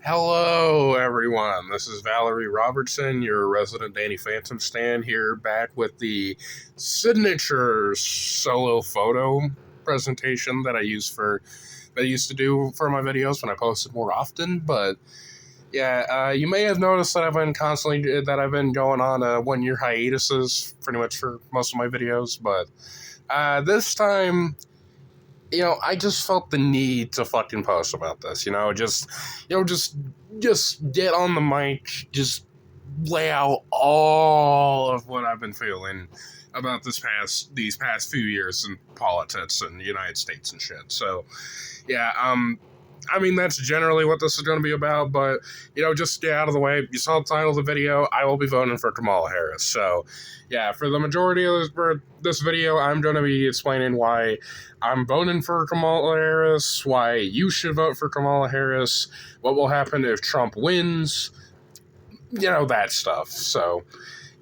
Hello, everyone. This is Valerie Robertson, your resident Danny Phantom stand here, back with the signature solo photo presentation that I used to do for my videos when I posted more often. But yeah, you may have noticed that I've been going on 1 year hiatuses pretty much for most of my videos. But this time, I just felt the need to fucking post about this. Just get on the mic, just lay out all of what I've been feeling about these past few years in politics in the United States and shit. So, yeah, that's generally what this is going to be about, but, just get out of the way. You saw the title of the video. I will be voting for Kamala Harris. So, yeah, for the majority of this video, I'm going to be explaining why I'm voting for Kamala Harris, why you should vote for Kamala Harris, what will happen if Trump wins, that stuff. So,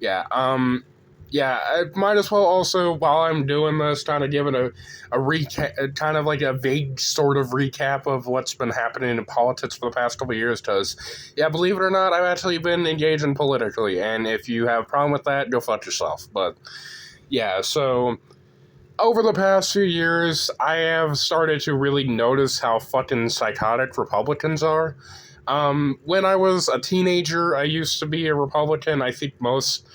yeah, I might as well also, while I'm doing this, kind of give it a recap, kind of like a vague sort of recap of what's been happening in politics for the past couple of years, because, yeah, believe it or not, I've actually been engaging politically, and if you have a problem with that, go fuck yourself. But, yeah, so over the past few years, I have started to really notice how fucking psychotic Republicans are. When I was a teenager, I used to be a Republican. I think most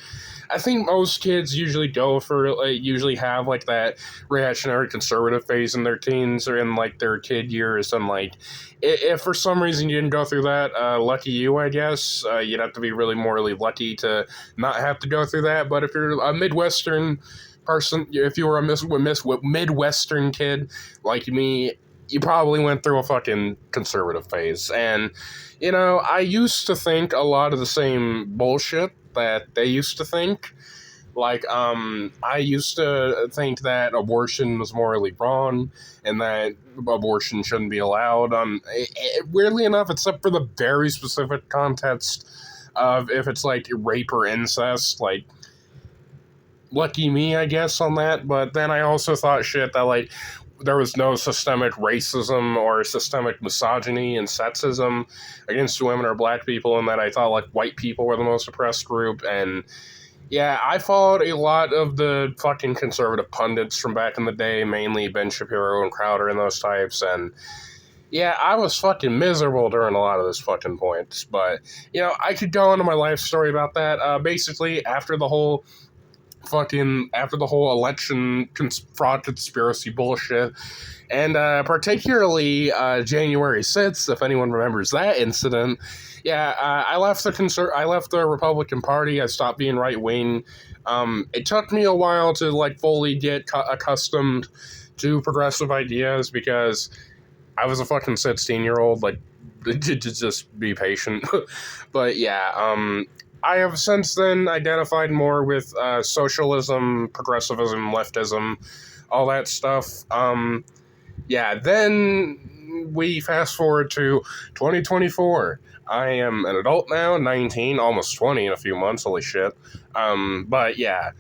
kids usually have like that reactionary conservative phase in their teens or in like their kid years, and like if for some reason you didn't go through that, lucky you, I guess. You'd have to be really morally lucky to not have to go through that. But if you're a Midwestern person, if you were a Midwestern kid like me, you probably went through a fucking conservative phase. And, I used to think a lot of the same bullshit that they used to think. Like, I used to think that abortion was morally wrong and that abortion shouldn't be allowed. Weirdly enough, except for the very specific context of if it's like rape or incest, like, lucky me, I guess, on that. But then I also thought shit that, like, there was no systemic racism or systemic misogyny and sexism against women or black people, and that I thought, like, white people were the most oppressed group. And yeah, I followed a lot of the fucking conservative pundits from back in the day, mainly Ben Shapiro and Crowder and those types. And yeah, I was fucking miserable during a lot of those fucking points. But, I could go into my life story about that. Basically, after the whole election fraud conspiracy bullshit, and particularly January 6th, if anyone remembers that incident. Yeah, I left the Republican Party. I stopped being right wing. It took me a while to like fully get accustomed to progressive ideas because I was a fucking 16-year-old. Like, just be patient. But yeah, I have since then identified more with socialism, progressivism, leftism, all that stuff. Then we fast forward to 2024. I am an adult now, 19, almost 20 in a few months, holy shit. But yeah,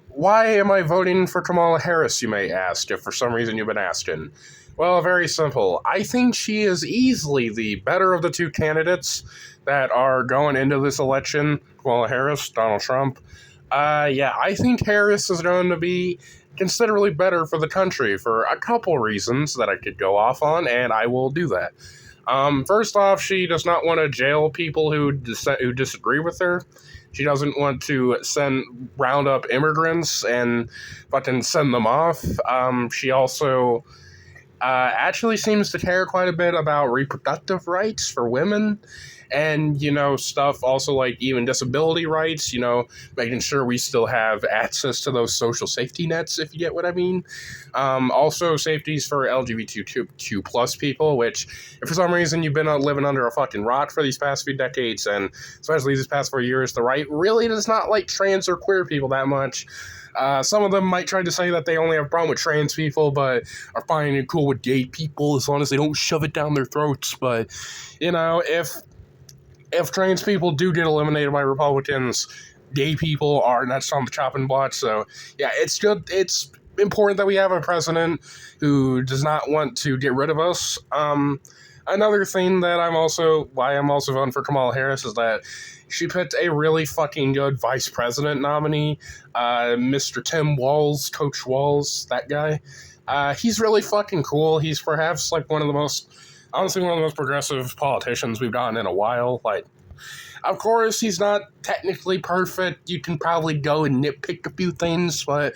why am I voting for Kamala Harris, you may ask, if for some reason you've been asking? Well, very simple. I think she is easily the better of the two candidates that are going into this election. Kamala Harris, Donald Trump. I think Harris is going to be considerably better for the country for a couple reasons that I could go off on, and I will do that. First off, she does not want to jail people who disagree with her. She doesn't want to round up immigrants and fucking send them off. She also actually seems to care quite a bit about reproductive rights for women and, stuff also like even disability rights, making sure we still have access to those social safety nets, if you get what I mean. Also safeties for LGBTQ plus people, which if for some reason you've been living under a fucking rock for these past few decades, and especially these past 4 years, the right really does not like trans or queer people that much. Some of them might try to say that they only have a problem with trans people, but are fine and cool with gay people as long as they don't shove it down their throats. But, if trans people do get eliminated by Republicans, gay people are next on the chopping block. So, yeah, it's good. It's important that we have a president who does not want to get rid of us. another thing that why I'm also voting for Kamala Harris is that she picked a really fucking good vice president nominee, Mr. Tim Walz, Coach Walz, that guy. He's really fucking cool. He's perhaps like honestly, one of the most progressive politicians we've gotten in a while. Like, of course, he's not technically perfect. You can probably go and nitpick a few things, but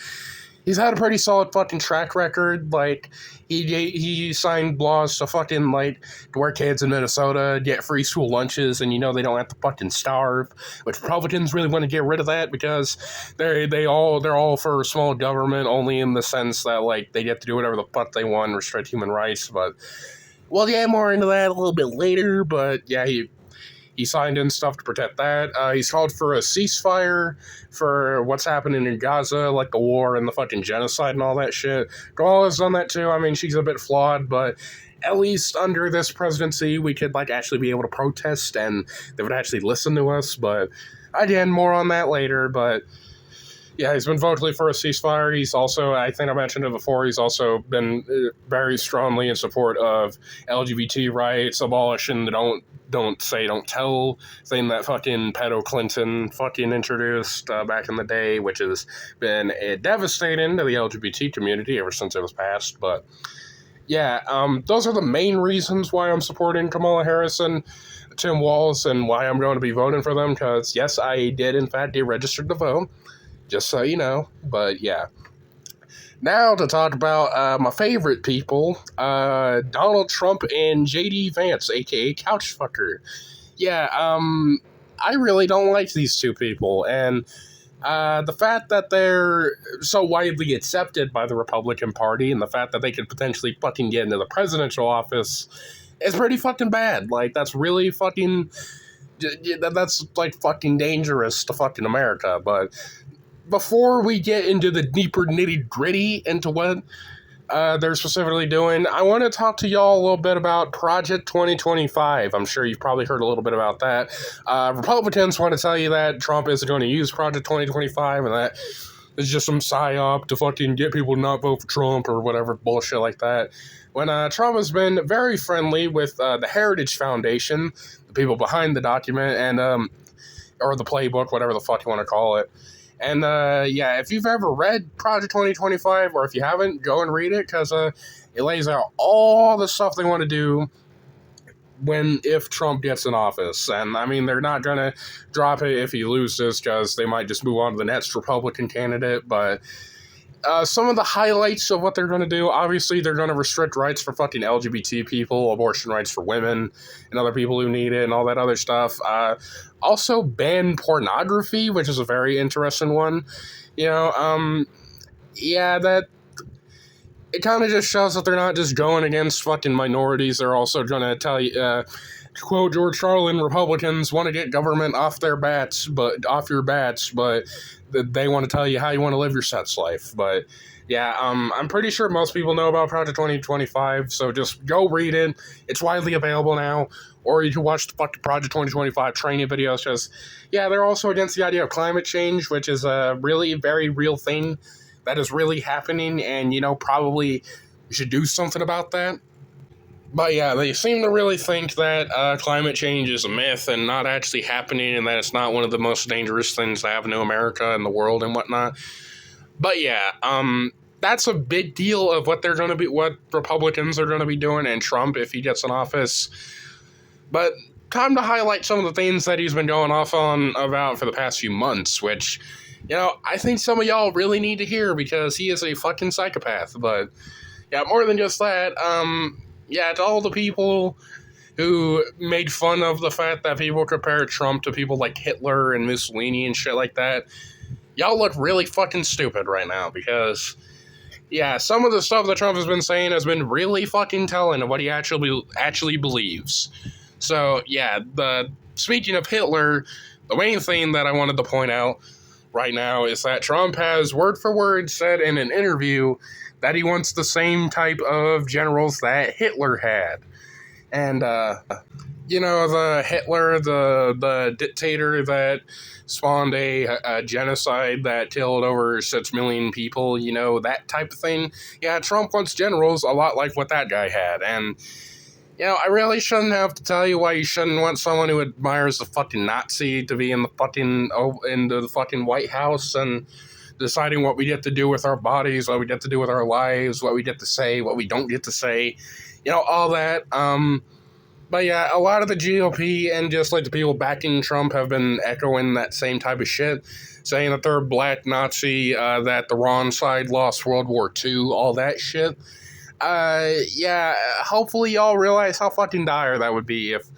he's had a pretty solid fucking track record. Like, he signed laws to fucking, like, to where kids in Minnesota get free school lunches and, they don't have to fucking starve, which Republicans really want to get rid of that because they're all for small government, only in the sense that, like, they get to do whatever the fuck they want, restrict human rights, but we'll get more into that a little bit later. But yeah, he signed in stuff to protect that. He's called for a ceasefire for what's happening in Gaza, like the war and the fucking genocide and all that shit. Kamala's done that too. I mean, she's a bit flawed, but at least under this presidency, we could, like, actually be able to protest and they would actually listen to us. But again, more on that later. But yeah, he's been vocally for a ceasefire. He's also, I think I mentioned it before, he's also been very strongly in support of LGBT rights, abolition, don't say, don't tell thing that fucking pedo Clinton fucking introduced back in the day, which has been devastating to the LGBT community ever since it was passed. But yeah, those are the main reasons why I'm supporting Kamala Harris and Tim Walz and why I'm going to be voting for them, because yes, I did in fact get registered to vote, just so you know. But yeah. Now to talk about my favorite people, Donald Trump and J.D. Vance, a.k.a. Couchfucker. Yeah, I really don't like these two people, and the fact that they're so widely accepted by the Republican Party and the fact that they could potentially fucking get into the presidential office is pretty fucking bad. Like, that's really fucking... that's, like, fucking dangerous to fucking America, but... Before we get into the deeper nitty-gritty into what they're specifically doing, I want to talk to y'all a little bit about Project 2025. I'm sure you've probably heard a little bit about that. Republicans want to tell you that Trump isn't going to use Project 2025 and that it's just some psyop to fucking get people to not vote for Trump or whatever bullshit like that. When Trump has been very friendly with the Heritage Foundation, the people behind the document, and or the playbook, whatever the fuck you want to call it. And, yeah, if you've ever read Project 2025, or if you haven't, go and read it, because it lays out all the stuff they want to do if Trump gets in office. And, I mean, they're not going to drop it if he loses, because they might just move on to the next Republican candidate, but... some of the highlights of what they're going to do, obviously they're going to restrict rights for fucking LGBT people, abortion rights for women and other people who need it and all that other stuff. Also ban pornography, which is a very interesting one. Yeah, that it kind of just shows that they're not just going against fucking minorities. They're also going to tell you, to quote George Carlin, Republicans want to get government off your bats, but they want to tell you how you want to live your sex life. But yeah, I'm pretty sure most people know about Project 2025, so just go read it. It's widely available now, or you can watch the fucking Project 2025 training videos. Just, yeah, they're also against the idea of climate change, which is a really very real thing that is really happening, and, probably we should do something about that. But yeah, they seem to really think that climate change is a myth and not actually happening, and that it's not one of the most dangerous things that happen to America and the world and whatnot. But yeah, that's a big deal of what Republicans are going to be doing, and Trump if he gets in office. But time to highlight some of the things that he's been going off on about for the past few months, which, I think some of y'all really need to hear because he is a fucking psychopath. But yeah, more than just that, yeah, to all the people who made fun of the fact that people compare Trump to people like Hitler and Mussolini and shit like that, y'all look really fucking stupid right now because, yeah, some of the stuff that Trump has been saying has been really fucking telling of what he actually believes. So, yeah, speaking of Hitler, the main thing that I wanted to point out right now is that Trump has word for word said in an interview that he wants the same type of generals that Hitler had. And, the Hitler, the dictator that spawned a genocide that killed over 6 million people, that type of thing. Yeah, Trump wants generals a lot like what that guy had. And, I really shouldn't have to tell you why you shouldn't want someone who admires the fucking Nazi to be in the fucking White House and deciding what we get to do with our bodies, what we get to do with our lives, what we get to say, what we don't get to say, all that. But yeah, a lot of the GOP and just like the people backing Trump have been echoing that same type of shit, saying that they're a black Nazi, that the wrong side lost World War II, all that shit. Yeah, hopefully y'all realize how fucking dire that would be if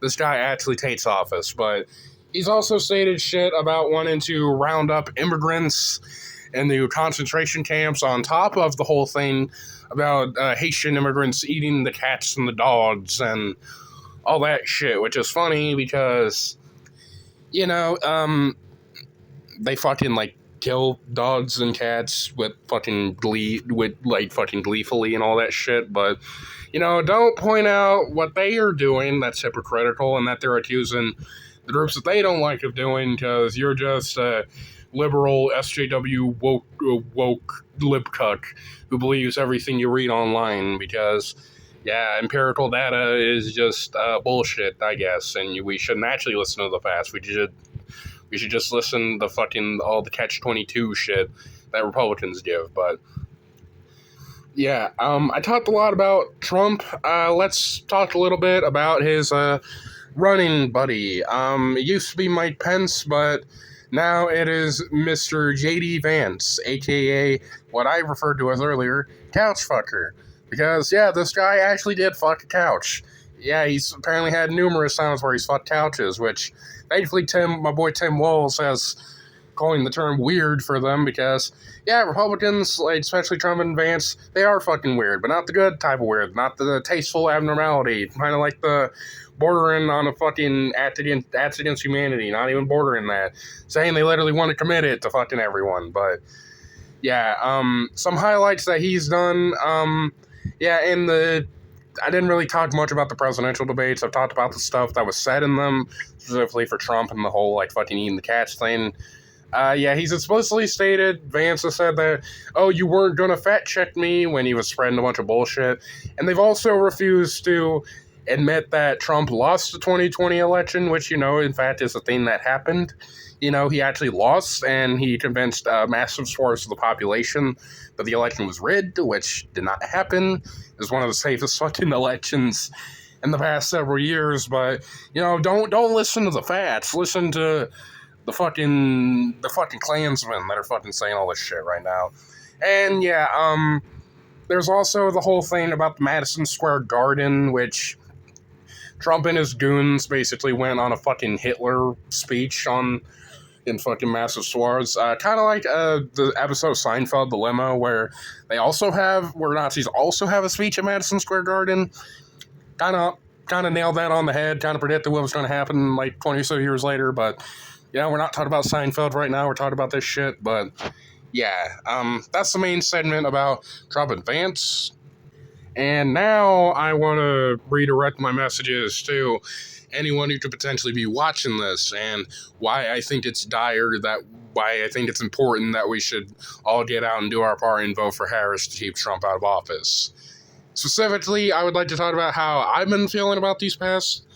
this guy actually takes office. But he's also stated shit about wanting to round up immigrants in the concentration camps on top of the whole thing about Haitian immigrants eating the cats and the dogs and all that shit, which is funny because, they fucking, kill dogs and cats with fucking gleefully and all that shit, but, don't point out what they are doing that's hypocritical and that they're accusing the groups that they don't like of doing, because you're just a liberal SJW woke libcuck who believes everything you read online, because empirical data is just bullshit, I guess, and we shouldn't actually listen to the facts. We should just listen to fucking all the catch-22 shit that Republicans give. But I talked a lot about Trump. Let's talk a little bit about his running buddy. It used to be Mike Pence, but now it is Mr. J.D. Vance, a.k.a. what I referred to as earlier, couch fucker. Because, this guy actually did fuck a couch. Yeah, he's apparently had numerous times where he's fucked couches, which, thankfully, my boy Tim Walz has coined the term weird for them, because, Republicans, especially Trump and Vance, they are fucking weird, but not the good type of weird, not the tasteful abnormality, kind of like the bordering on a fucking acts against humanity, not even bordering that, saying they literally want to commit it to fucking everyone, but, some highlights that he's done, I didn't really talk much about the presidential debates. I've talked about the stuff that was said in them, specifically for Trump and the whole, fucking eating the cats thing. He's explicitly stated, Vance has said that, you weren't gonna fact check me, when he was spreading a bunch of bullshit. And they've also refused to admit that Trump lost the 2020 election, which, in fact is a thing that happened. He actually lost, and he convinced massive swaths of the population that the election was rigged, which did not happen. It was one of the safest fucking elections in the past several years, but, don't listen to the facts. Listen to the fucking Klansmen that are fucking saying all this shit right now. And, there's also the whole thing about the Madison Square Garden, which Trump and his goons basically went on a fucking Hitler speech in fucking massive swords. Kind of like the episode of Seinfeld, The Limo, where Nazis also have a speech at Madison Square Garden. Kind of nailed that on the head, kind of predicted what was going to happen 20 or so years later, but we're not talking about Seinfeld right now, we're talking about this shit, but that's the main segment about Trump and Vance. And now I want to redirect my messages to anyone who could potentially be watching this, and why I think it's why I think it's important that we should all get out and do our part and vote for Harris to keep Trump out of office. Specifically, I would like to talk about how I've been feeling about these past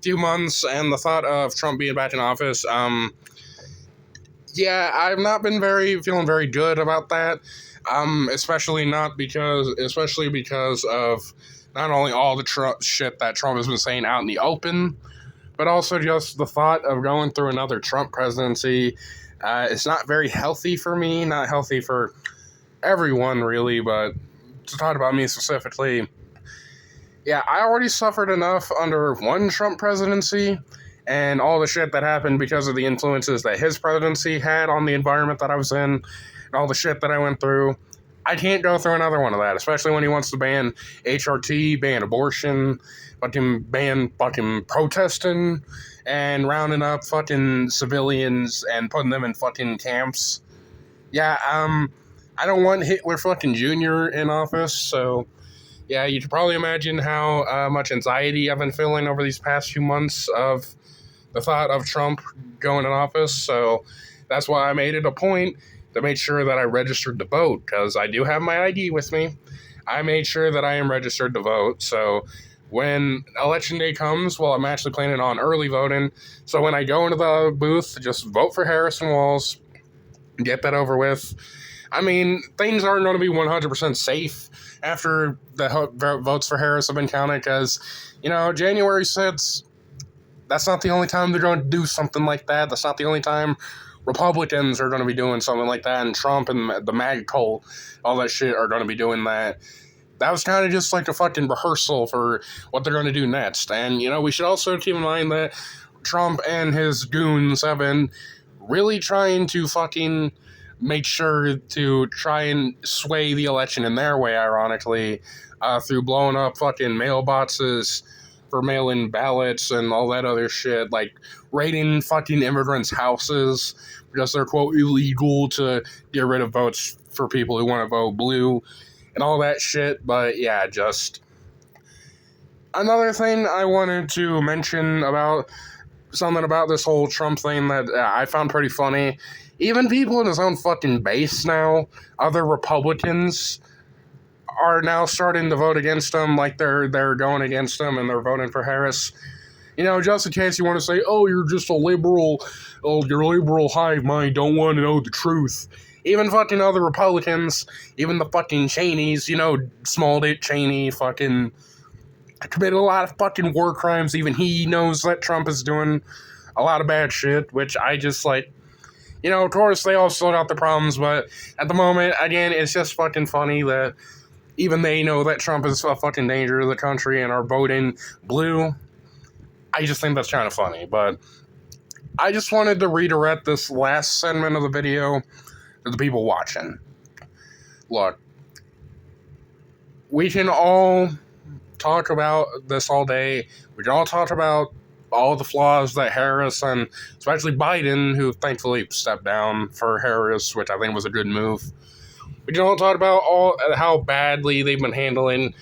few months and the thought of Trump being back in office. I've not been feeling very good about that. Especially because of not only all the shit that Trump has been saying out in the open, but also just the thought of going through another Trump presidency. It's not very healthy for me, not healthy for everyone really, but to talk about me specifically, I already suffered enough under one Trump presidency and all the shit that happened because of the influences that his presidency had on the environment that I was in, and all the shit that I went through. I can't go through another one of that, especially when he wants to ban HRT, ban abortion, ban fucking protesting, and rounding up fucking civilians and putting them in fucking camps. I don't want Hitler fucking Jr. in office, so you can probably imagine how much anxiety I've been feeling over these past few months of the thought of Trump going in office, so that's why I made it a point to make sure that I registered to vote, because I do have my ID with me. I made sure that I am registered to vote, so when election day comes, well, I'm actually planning on early voting. So when I go into the booth, just vote for Harris and Walz, get that over with. I mean, things aren't going to be 100% safe after the votes for Harris have been counted because, January 6th, that's not the only time they're going to do something like that. That's not the only time Republicans are going to be doing something like that, and Trump and the MAGA cult, all that shit, are going to be doing that. That was kind of just like a fucking rehearsal for what they're going to do next. And, we should also keep in mind that Trump and his goons have been really trying to fucking make sure to try and sway the election in their way, ironically, through blowing up fucking mailboxes for mail-in ballots and all that other shit, like raiding fucking immigrants' houses because they're, quote, illegal to get rid of votes for people who want to vote blue and all that shit. But yeah, just another thing I wanted to mention about something about this whole Trump thing that I found pretty funny. Even people in his own fucking base now, other Republicans, are now starting to vote against him, like they're going against him and they're voting for Harris. Just in case you want to say, oh, you're just a liberal, your liberal hive mind don't want to know the truth. Even fucking other Republicans, even the fucking Cheneys, small dick Cheney fucking committed a lot of fucking war crimes. Even he knows that Trump is doing a lot of bad shit, which I just like, of course they all sort out the problems, but at the moment, again, it's just fucking funny that even they know that Trump is a fucking danger to the country and are voting blue. I just think that's kind of funny, but I just wanted to redirect this last segment of the video to the people watching. Look, we can all talk about this all day. We can all talk about all the flaws that Harris and especially Biden, who thankfully stepped down for Harris, which I think was a good move. We can all talk about how badly they've been handling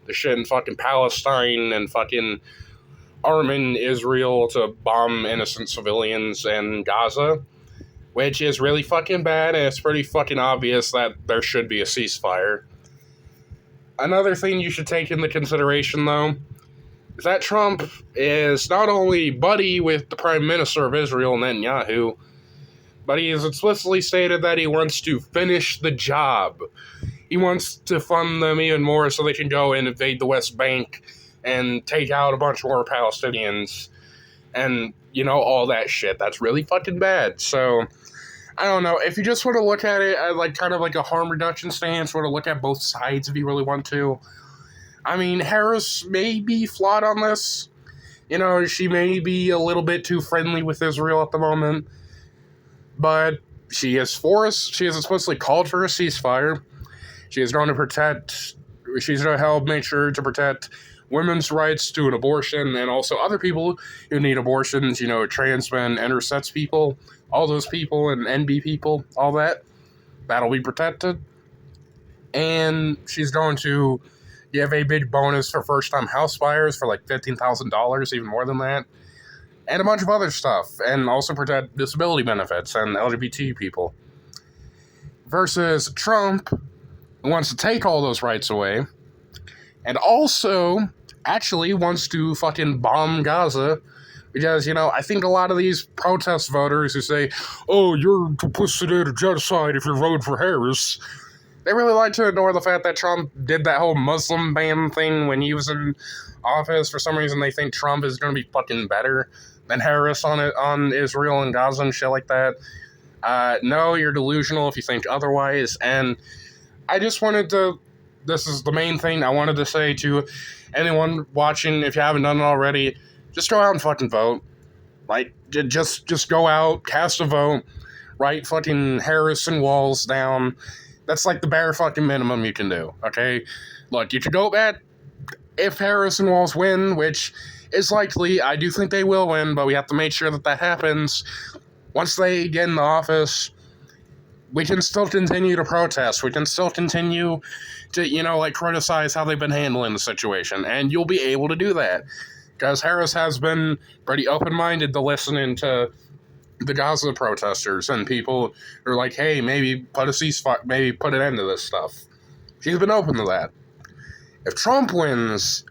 the shit in fucking Palestine and fucking arming Israel to bomb innocent civilians in Gaza, which is really fucking bad, and it's pretty fucking obvious that there should be a ceasefire. Another thing you should take into consideration, though, is that Trump is not only buddy with the Prime Minister of Israel, Netanyahu, but he has explicitly stated that he wants to finish the job. He wants to fund them even more so they can go and invade the West Bank and take out a bunch more Palestinians and, all that shit. That's really fucking bad. So, I don't know. If you just want to look at it at like kind of like a harm reduction stance, want to look at both sides if you really want to. I mean, Harris may be flawed on this. She may be a little bit too friendly with Israel at the moment. But she has explicitly called for a ceasefire. She is going to help make sure to protect women's rights to an abortion and also other people who need abortions, trans men, intersex people, all those people, and NB people, all that. That'll be protected. And she's going to give a big bonus for first-time house buyers for like $15,000, even more than that. And a bunch of other stuff, and also protect disability benefits and LGBT people. Versus Trump, who wants to take all those rights away, and also actually wants to fucking bomb Gaza, because, I think a lot of these protest voters who say, oh, you're complicit in genocide if you're voting for Harris, they really like to ignore the fact that Trump did that whole Muslim ban thing when he was in office. For some reason, they think Trump is going to be fucking better than Harris on Israel and Gaza and shit like that. No, you're delusional if you think otherwise. And I just wanted to, this is the main thing I wanted to say to anyone watching, if you haven't done it already, just go out and fucking vote. Like, just go out, cast a vote, write fucking Harris and Walz down. That's like the bare fucking minimum you can do, okay? Look, you can go back if Harris and Walz win, which is likely. I do think they will win, but we have to make sure that happens. Once they get in the office, we can still continue to protest. We can still continue to, criticize how they've been handling the situation. And you'll be able to do that. Because Harris has been pretty open-minded to listening to the Gaza protesters and people who are like, hey, maybe put a ceasefire, maybe put an end to this stuff. She's been open to that. If Trump wins,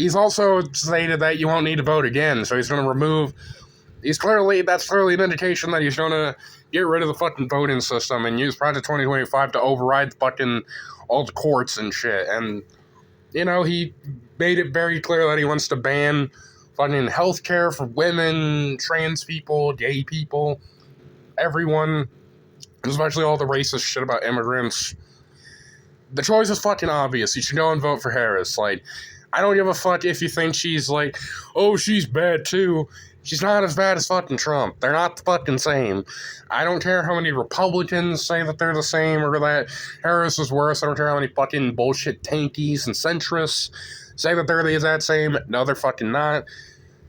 He's also stated that you won't need to vote again, so he's going to remove. That's clearly an indication that he's going to get rid of the fucking voting system and use Project 2025 to override fucking all the courts and shit. And, he made it very clear that he wants to ban fucking healthcare for women, trans people, gay people, everyone, especially all the racist shit about immigrants. The choice is fucking obvious. You should go and vote for Harris. Like, I don't give a fuck if you think she's like, oh, she's bad too. She's not as bad as fucking Trump. They're not the fucking same. I don't care how many Republicans say that they're the same or that Harris is worse. I don't care how many fucking bullshit tankies and centrists say that they're the exact same. No, they're fucking not.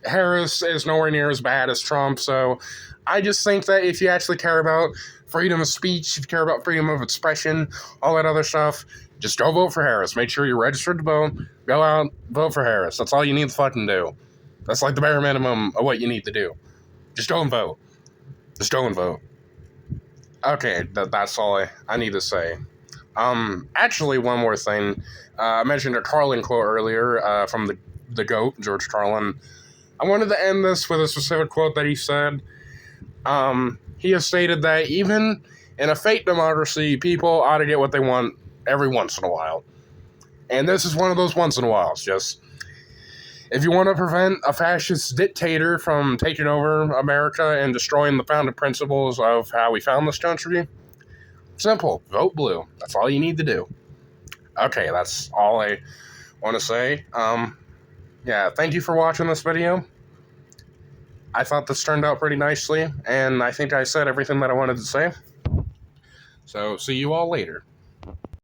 Harris is nowhere near as bad as Trump, so I just think that if you actually care about freedom of speech, if you care about freedom of expression, all that other stuff, just go vote for Harris. Make sure you're registered to vote. Go out, vote for Harris. That's all you need to fucking do. That's like the bare minimum of what you need to do. Just go and vote. Just go and vote. Okay, that's all I need to say. Actually, one more thing. I mentioned a Carlin quote earlier from the GOAT, George Carlin. I wanted to end this with a specific quote that he said. He has stated that even in a fake democracy, people ought to get what they want every once in a while. And this is one of those once in a whiles. Just, if you want to prevent a fascist dictator from taking over America and destroying the founding principles of how we found this country, simple, vote blue. That's all you need to do. Okay, that's all I want to say. Thank you for watching this video. I thought this turned out pretty nicely, and I think I said everything that I wanted to say. So, see you all later.